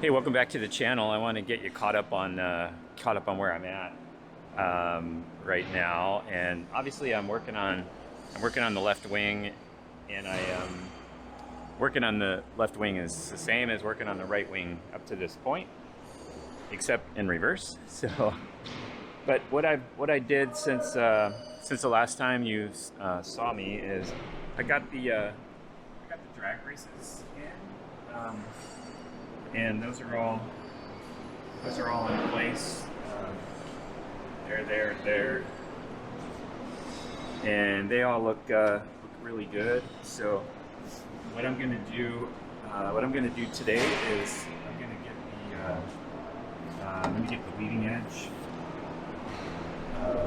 Hey, welcome back to the channel. I want to get you caught up on where I'm at right now, and obviously I'm working on the left wing, and working on the left wing is the same as working on the right wing up to this point, except in reverse. So, but what I did since the last time you saw me is I got the drag braces in. And those are all in place. There, and they all look really good. So what I'm gonna do, today is I'm gonna get the leading edge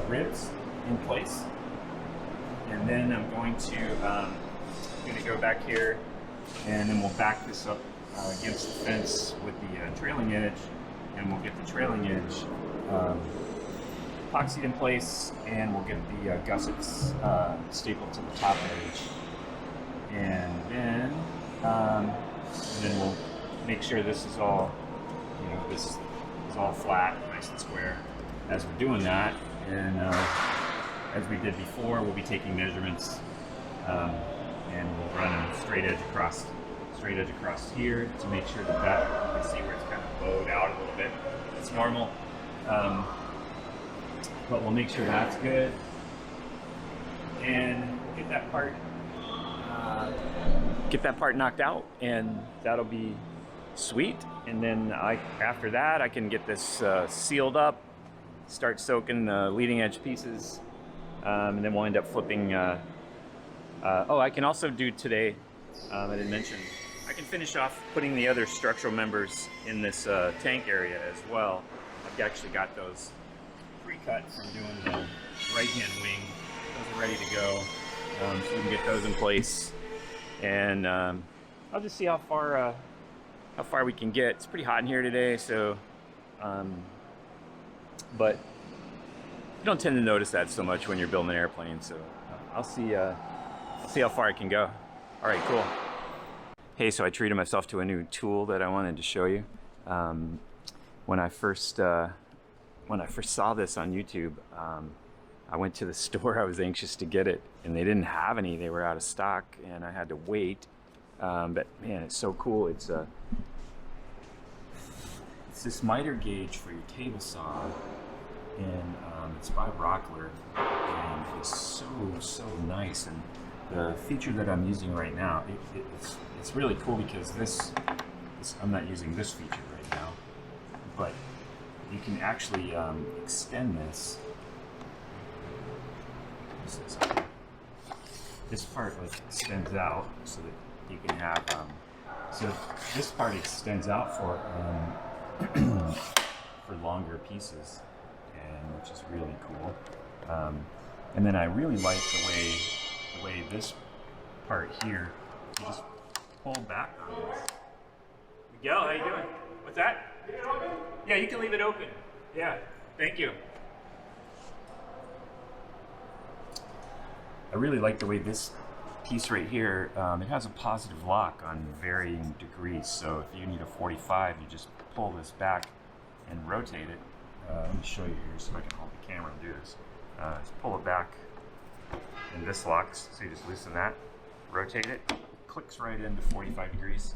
ribs in place, and then I'm gonna go back here, and then we'll back this up against the fence with the trailing edge, and we'll get the trailing edge epoxied in place, and we'll get the gussets stapled to the top edge, and then we'll make sure this is all, this is all flat, nice and square as we're doing that. And as we did before, we'll be taking measurements, and we'll run a straight edge across here to make sure that you can see where it's kind of bowed out a little bit. It's normal, but we'll make sure that's good, and we'll get that part knocked out, and that'll be sweet. And then after that, I can get this sealed up, start soaking the leading edge pieces, and then we'll end up flipping. I can also do today, I didn't mention, I can finish off putting the other structural members in this tank area as well. I've actually got those pre-cut from doing the right-hand wing. Those are ready to go, so we can get those in place. And I'll just see how far we can get. It's pretty hot in here today, so but you don't tend to notice that so much when you're building an airplane. So I'll see how far I can go. All right, cool. Hey, so I treated myself to a new tool that I wanted to show you. When I first saw this on YouTube, I went to the store. I was anxious to get it, and they didn't have any. They were out of stock, and I had to wait. But man, it's so cool. It's this miter gauge for your table saw, and it's by Rockler, and it's so nice. And the feature that I'm using right now, it's really cool because this I'm not using this feature right now, but you can actually extend this. This part like extends out so that you can have. So this part extends out for for longer pieces, and which is really cool. And then I really like the way this part here, you just pull back on this. Miguel, how you doing? What's that? Leave it open? Yeah, you can leave it open. Yeah, thank you. I really like the way this piece right here, it has a positive lock on varying degrees. So if you need a 45, you just pull this back and rotate it. Let me show you here so I can hold the camera and do this. Just pull it back, and this locks, so you just loosen that, rotate it, clicks right into 45 degrees,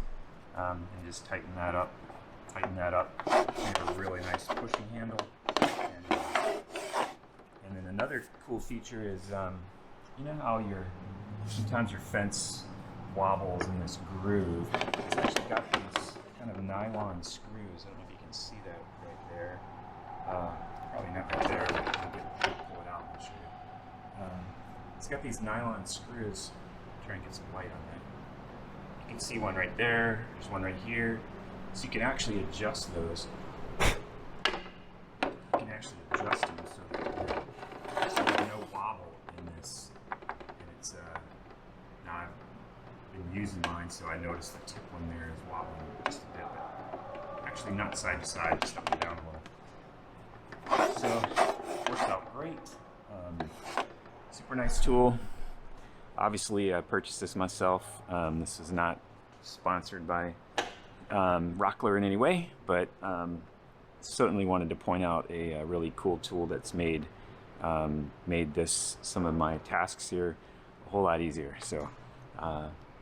and just tighten that up. You have a really nice pushing handle. And then another cool feature is, you know how sometimes your fence wobbles in this groove? It's actually got these kind of nylon screws. I don't know if you can see that right there. Probably not right there, but I'll pull it out and show you. It's got these nylon screws. Try and get some light on that. You can see one right there. There's one right here. So you can actually adjust those. You can actually adjust them so there's no wobble in this. And it's now I've been using mine, so I noticed the tip one there is wobbling just a bit, but actually not side to side, just up and down a little. So it works out great. Super nice tool. Obviously, I purchased this myself. This is not sponsored by rockler in any way, but certainly wanted to point out a really cool tool that's made some of my tasks here a whole lot easier. So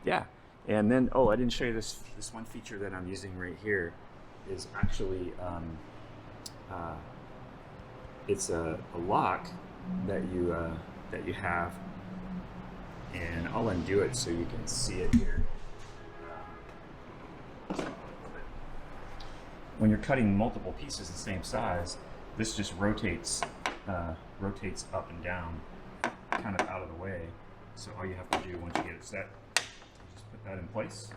yeah, and then I didn't show you this one feature that I'm using right here is actually it's a lock that you have, and I'll undo it so you can see it here. When you're cutting multiple pieces the same size, this just rotates up and down, kind of out of the way. So all you have to do once you get it set, just put that in place,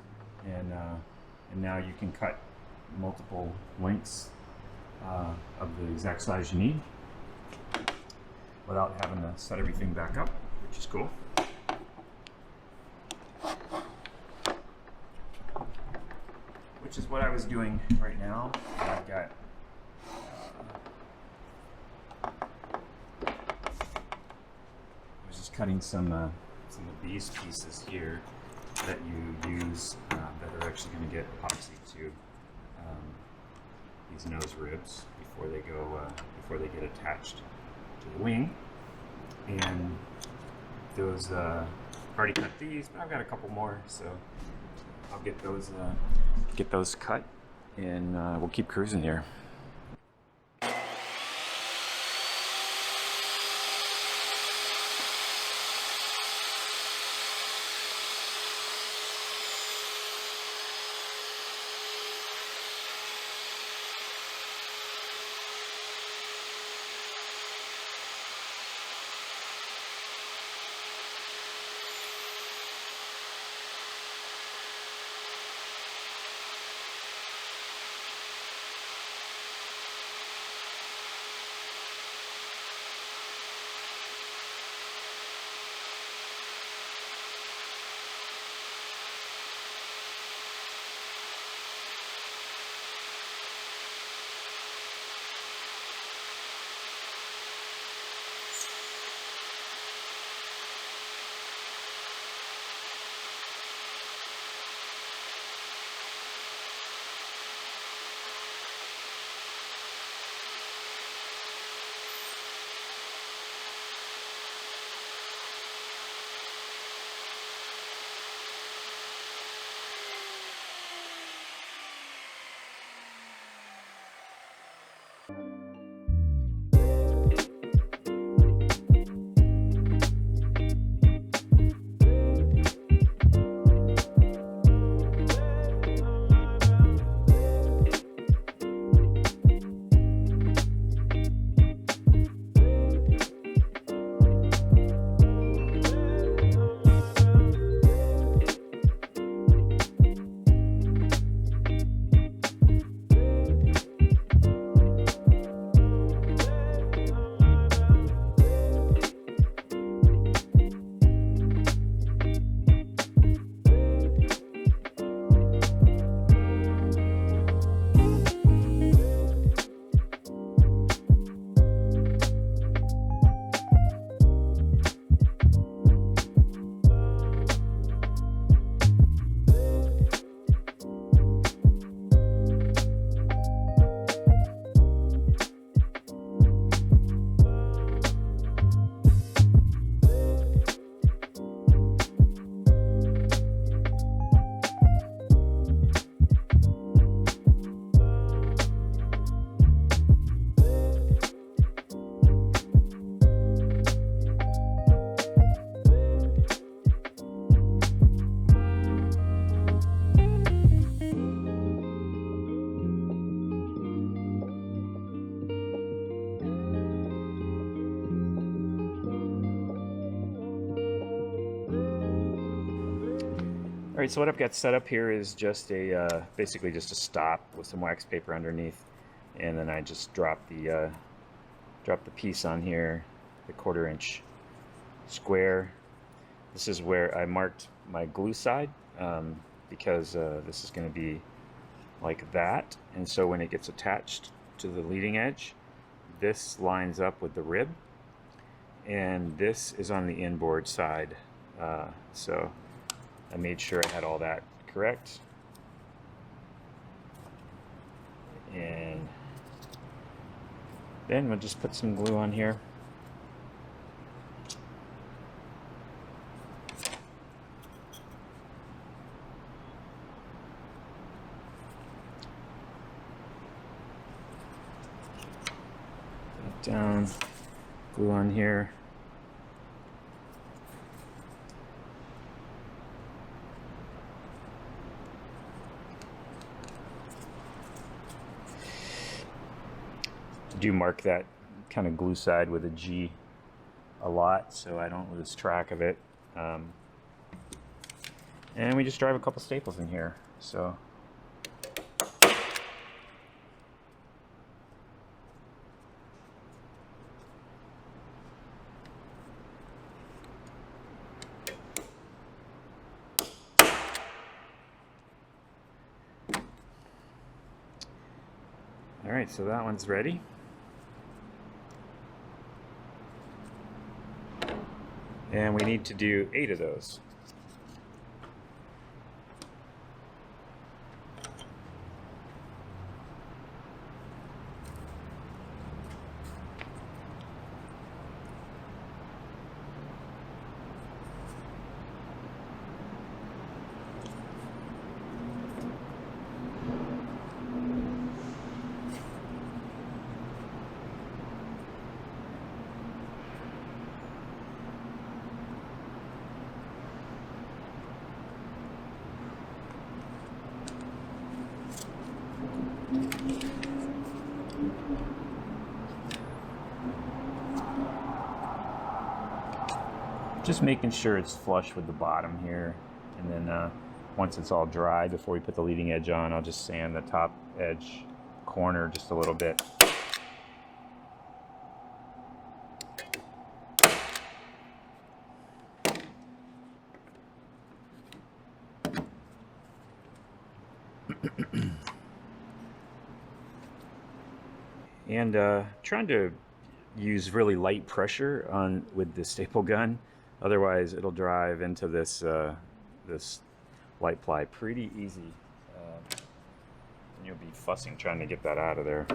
and now you can cut multiple lengths of the exact size you need without having to set everything back up, which is cool. Which is what I was doing right now. I've got I was just cutting some of these pieces here that you use that are actually going to get epoxy to these nose ribs before they get attached to the wing. And those I've already cut these, but I've got a couple more, so I'll get those cut, and we'll keep cruising here. All right, so what I've got set up here is just basically just a stop with some wax paper underneath, and then I just drop the piece on here, the 1/4 inch square. This is where I marked my glue side because this is going to be like that, and so when it gets attached to the leading edge, this lines up with the rib, and this is on the inboard side. So I made sure I had all that correct. And then we'll just put some glue on here. Put it down, glue on here. Do mark that kind of glue side with a G a lot so I don't lose track of it. And we just drive a couple staples in here. So all right, so that one's ready. And we need to do 8 of those. Just making sure it's flush with the bottom here, and then once it's all dry, before we put the leading edge on, I'll just sand the top edge corner just a little bit. And trying to use really light pressure on with the staple gun, otherwise it'll drive into this this light ply pretty easy, and you'll be fussing trying to get that out of there.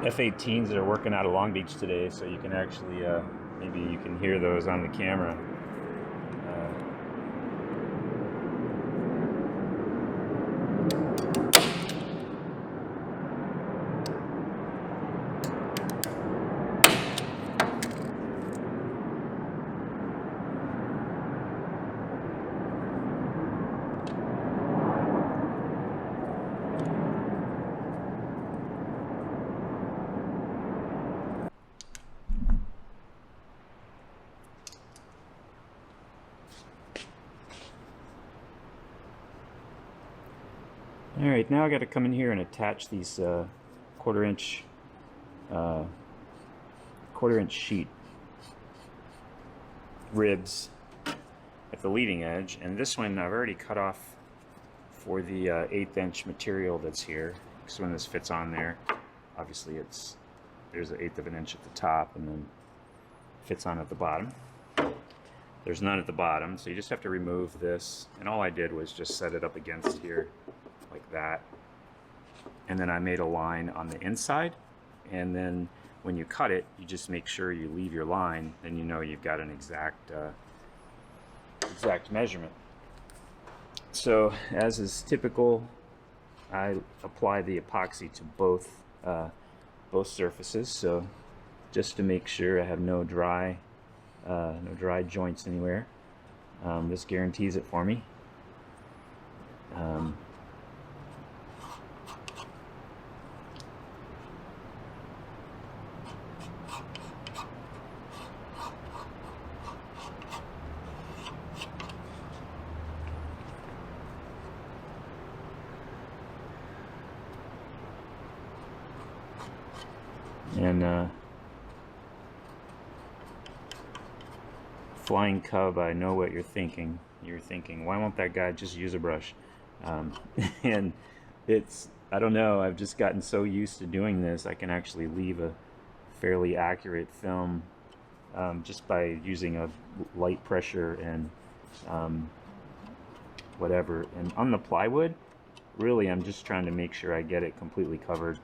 F-18s that are working out of Long Beach today, so you can actually, maybe you can hear those on the camera. Alright, now I got to come in here and attach these quarter inch sheet ribs at the leading edge, and this one I've already cut off for the 1/8 inch material that's here. So when this fits on there, obviously there's an 1/8 of an inch at the top, and then fits on at the bottom. There's none at the bottom, so you just have to remove this, and all I did was just set it up against here like that, and then I made a line on the inside, and then when you cut it, you just make sure you leave your line, then you know you've got an exact measurement. So as is typical, I apply the epoxy to both surfaces, so just to make sure I have no dry joints anywhere. This guarantees it for me. And Flying Cub, I know what you're thinking. You're thinking, why won't that guy just use a brush? And it's, I don't know, I've just gotten so used to doing this, I can actually leave a fairly accurate film just by using a light pressure and whatever. And on the plywood, really I'm just trying to make sure I get it completely covered.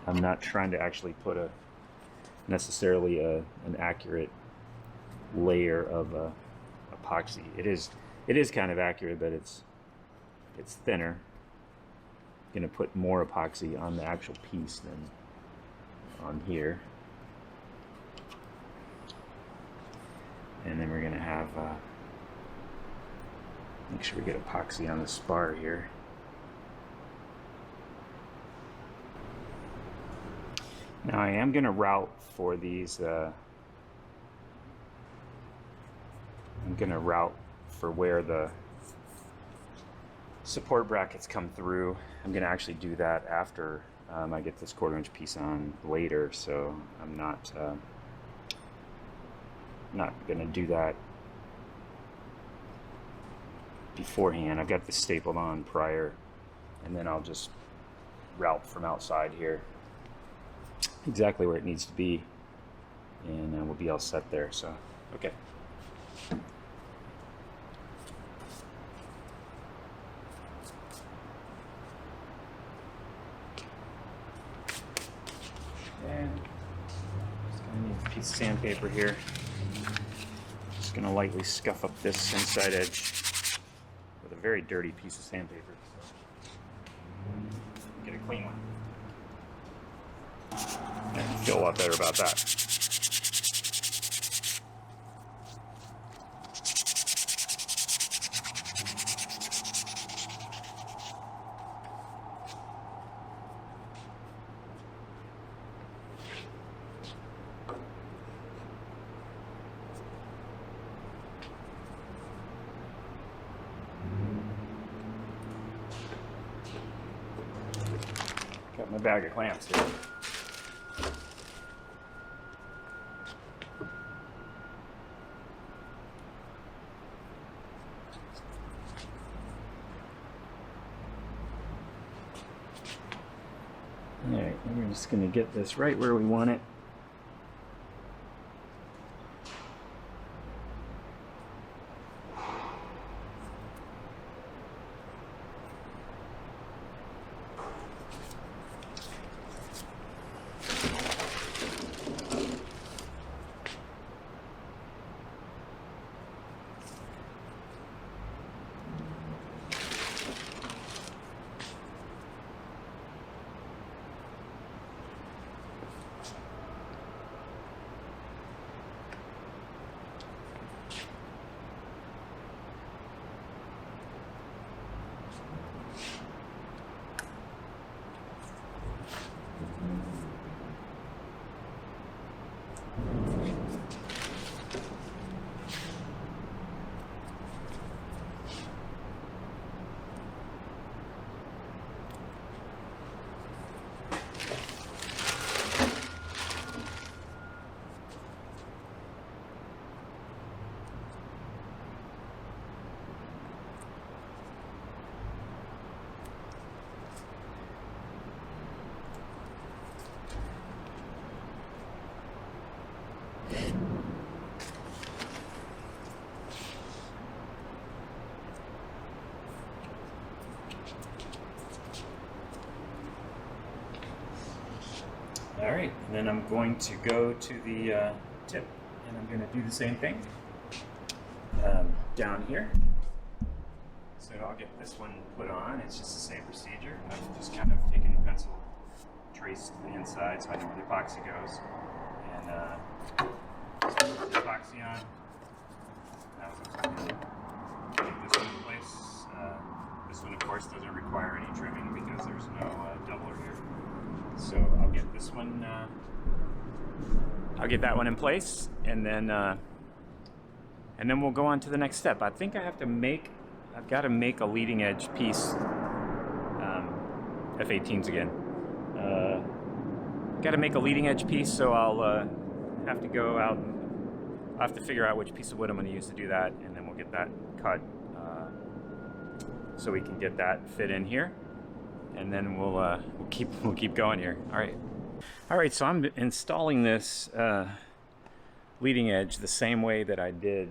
I'm not trying to actually put a necessarily an accurate layer of epoxy. It is kind of accurate, but it's thinner. I'm gonna put more epoxy on the actual piece than on here, and then we're gonna have make sure we get epoxy on the spar here. Now I am gonna route for these. I'm gonna route for where the support brackets come through. I'm gonna actually do that after I get this 1/4" piece on later, so I'm not gonna do that beforehand. I've got this stapled on prior, and then I'll just route from outside here exactly where it needs to be, and we'll be all set there. So okay. And just gonna need a piece of sandpaper here. Just gonna lightly scuff up this inside edge with a very dirty piece of sandpaper. Get a clean one. I feel a lot better about that. Got my bag of clamps here. Alright, we're just going to get this right where we want it. All right, and then I'm going to go to the tip, and I'm going to do the same thing down here. So I'll get this one put on. It's just the same procedure. I've just kind of taken the pencil, traced the inside so I know where the epoxy goes, and just put the epoxy on. That was get this one in place. This one, of course, doesn't require any trimming because there's no doubler here. So I'll get this one, I'll get that one in place, and then we'll go on to the next step. I think I've got to make a leading edge piece, F18s again. Got to make a leading edge piece, so I'll have to go out and I'll have to figure out which piece of wood I'm going to use to do that, and then we'll get that cut so we can get that fit in here, and then we'll keep going here. All right. So I'm installing this leading edge the same way that I did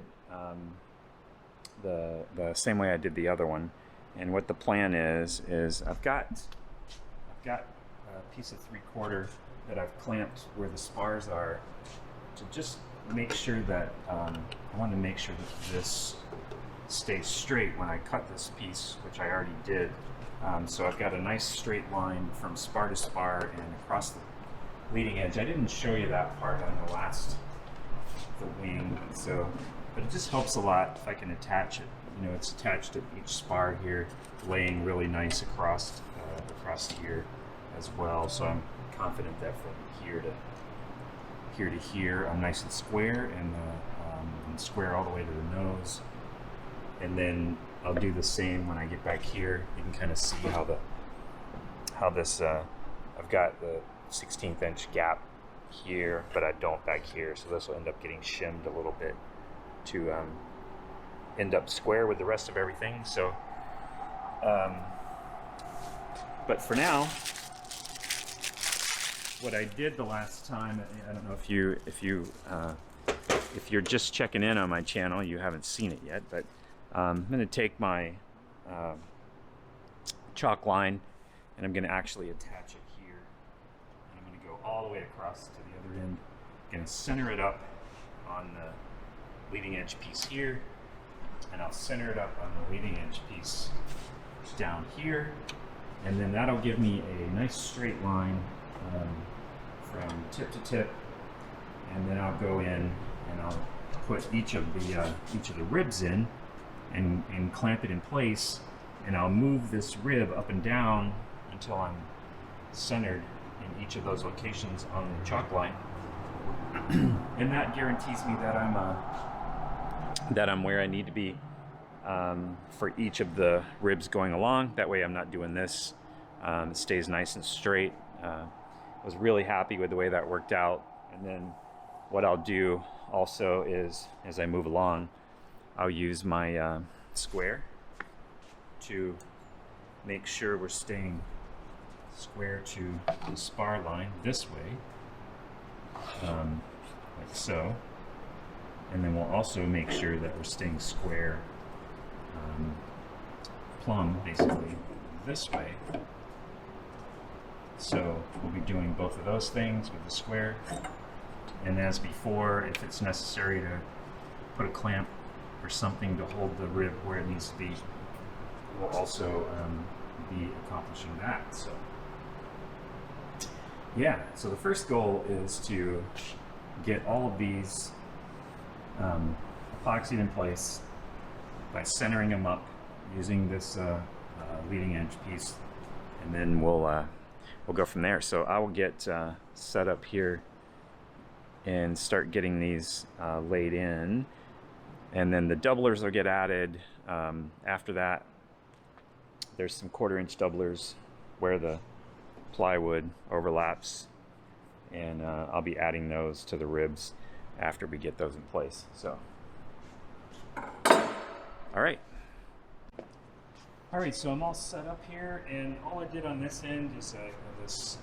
the same way I did the other one. And what the plan is I've got a piece of 3/4 that I've clamped where the spars are to just make sure that I want to make sure that this stays straight when I cut this piece, which I already did. So I've got a nice straight line from spar to spar and across the leading edge. I didn't show you that part on the wing, but it just helps a lot if I can attach it. You know, it's attached at each spar here, laying really nice across here as well. So I'm confident that from here to here, I'm nice and square, and square all the way to the nose. And then I'll do the same when I get back here. You can kind of see how this I've got the 1/16 inch gap here, but I don't back here, so this will end up getting shimmed a little bit to end up square with the rest of everything. So but for now, what I did the last time, I don't know if you're just checking in on my channel, you haven't seen it yet, but I'm going to take my chalk line and I'm going to actually attach it here, and I'm going to go all the way across to the other end. I'm going to center it up on the leading edge piece here, and I'll center it up on the leading edge piece down here, and then that'll give me a nice straight line from tip to tip. And then I'll go in and I'll put each of the ribs in and clamp it in place, and I'll move this rib up and down until I'm centered in each of those locations on the chalk line. And that guarantees me that I'm where I need to be for each of the ribs going along. That way I'm not doing this. It stays nice and straight. I was really happy with the way that worked out. And then what I'll do also is, as I move along, I'll use my square to make sure we're staying square to the spar line this way, like so. And then we'll also make sure that we're staying square, plumb, basically, this way. So we'll be doing both of those things with the square. And as before, if it's necessary to put a clamp or something to hold the rib where it needs to be, we'll also be accomplishing that. So yeah, so the first goal is to get all of these epoxied in place by centering them up using this leading edge piece, and then we'll go from there. So I will get set up here and start getting these laid in, and then the doublers will get added after that. There's some 1/4 inch doublers where the plywood overlaps, and I'll be adding those to the ribs after we get those in place. So all right, so I'm all set up here, and all I did on this end is this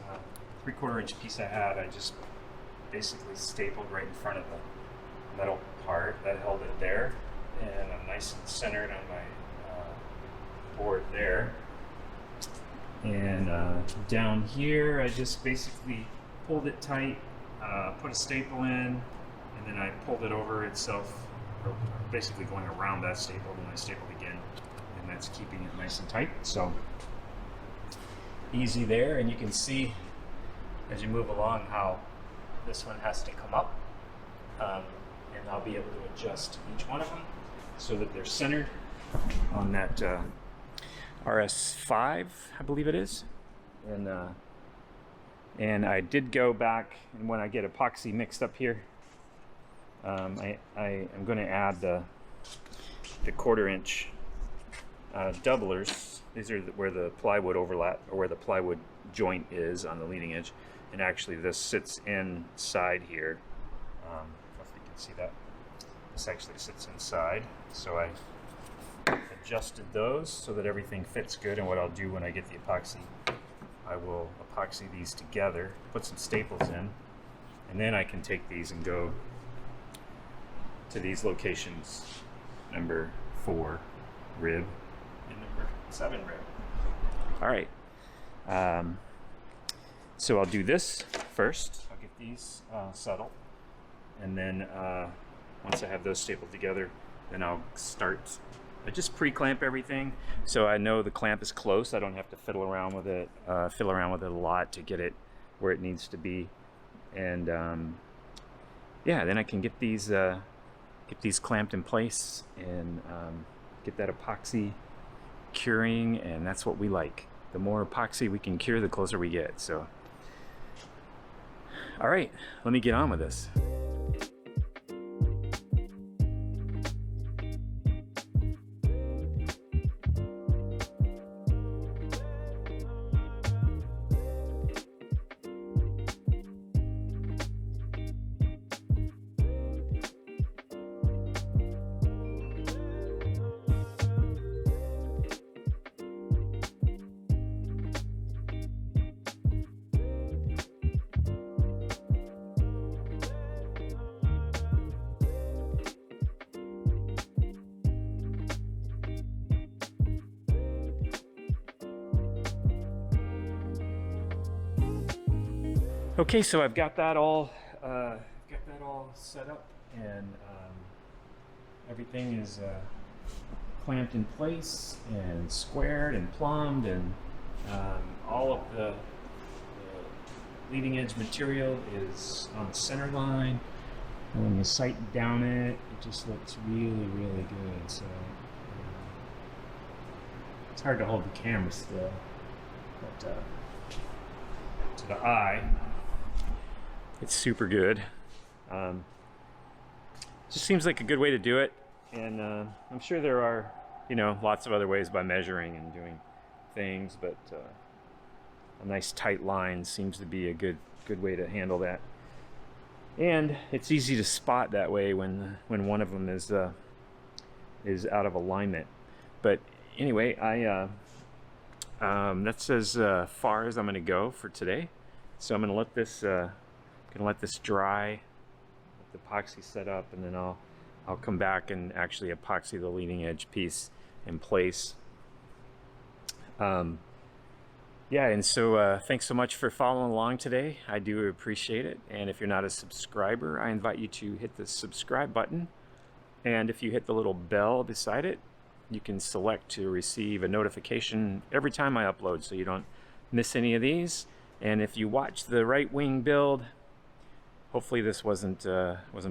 3/4 inch piece I had, I just basically stapled right in front of the metal part that held it there, and I'm nice and centered on my board there. And down here, I just basically pulled it tight, put a staple in, and then I pulled it over itself, or basically going around that staple, and I stapled again, and that's keeping it nice and tight. So easy there, and you can see as you move along how this one has to come up, and I'll be able to adjust each one of them so that they're centered on that RS5, I believe it is. And I did go back, and when I get epoxy mixed up here, I am going to add the 1/4 inch doublers. These are where the plywood overlap, or where the plywood joint is on the leading edge, and actually this sits inside here. I don't know if you can see that. This actually sits inside, so I adjusted those so that everything fits good. And what I'll do when I get the epoxy, I will epoxy these together, put some staples in, and then I can take these and go to these locations, number 4 rib and number 7 rib. All right, so I'll do this first. I'll get these settled, and then once I have those stapled together, then I'll start. I just pre-clamp everything, so I know the clamp is close. I don't have to fiddle around with it a lot to get it where it needs to be. And yeah, then I can get these clamped in place and get that epoxy curing, and that's what we like. The more epoxy we can cure, the closer we get. So, all right, let me get on with this. Okay, so I've got that all set up, and everything is clamped in place and squared and plumbed, and all of the leading edge material is on the center line. And when you sight down it just looks really, really good. So it's hard to hold the camera still, but to the eye, it's super good. Just seems like a good way to do it, and I'm sure there are, lots of other ways by measuring and doing things, but a nice tight line seems to be a good way to handle that. And it's easy to spot that way when one of them is out of alignment. But anyway, that's as far as I'm going to go for today. So I'm going to let this dry, let the epoxy set up, and then I'll come back and actually epoxy the leading edge piece in place. Yeah, and so thanks so much for following along today. I do appreciate it. And if you're not a subscriber, I invite you to hit the subscribe button. And if you hit the little bell beside it, you can select to receive a notification every time I upload, so you don't miss any of these. And if you watch the right wing build, hopefully this wasn't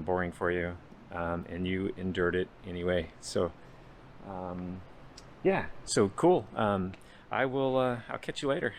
boring for you, and you endured it anyway. So yeah, so cool. I'll catch you later.